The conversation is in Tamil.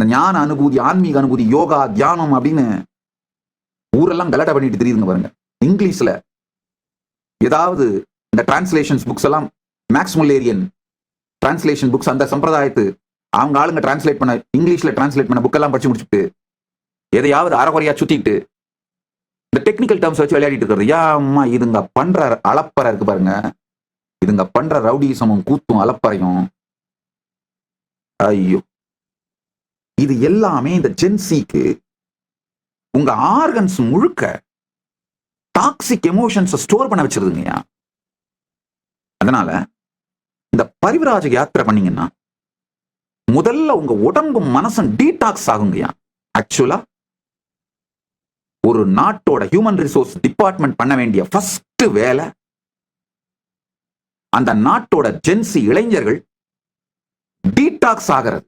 இந்த ஞான அனுபூதி, ஆன்மீக அனுபூதி, யோகா, தியானம் அப்படின்னு ஊரெல்லாம் கலாட்டா பண்ணிட்டு தெரியுதுங்க பாருங்க. இங்கிலீஷ்ல ஏதாவது இந்த டிரான்ஸ்லேஷன்ஸ் புக்ஸ் எல்லாம் மேக்ஸ்முல்லேரியன் டிரான்ஸ்லேஷன் புக்ஸ், அந்த சம்பிரதாயத்து அவங்க ஆளுங்க டிரான்ஸ்லேட் பண்ண, இங்கிலீஷ்ல டிரான்ஸ்லேட் பண்ண புக் எல்லாம் படிச்சு முடிச்சுட்டு எதையாவது அறகுறையா சுத்திட்டு இந்த டெக்னிக்கல் டேர்ம்ஸ் வச்சு விளையாடிட்டு இருக்கிறது. அம்மா இதுங்க பண்ற அலப்பறை இருக்கு பாருங்க, இதுங்க பண்ற ரவுடிசமும் கூத்தும் அலப்பறையும், ஐயோ, இது எல்லாமே இந்த ஜென்சிக்கு உங்க ஆர்கன்ஸ் முழுக்க டாக்ஸிக் எமோஷன்ஸ் ஸ்டோர் பண்ண வச்சிருதுங்கய்யா. அதனால இந்த பரிவிராஜ யாத்திரை பண்ணீங்கன்னா முதல்ல உங்க உடம்பும் மனசும் டீடாக்ஸ் ஆகுங்கய்யா. ஆக்சுவலா ஒரு நாட்டோட ஹியூமன் ரிசோர்ஸ் டிபார்ட்மெண்ட் பண்ண வேண்டிய ஃபர்ஸ்ட் வேலை அந்த நாட்டோட ஜென்சி இளைஞர்கள் டீடாக்ஸ் ஆகிறது.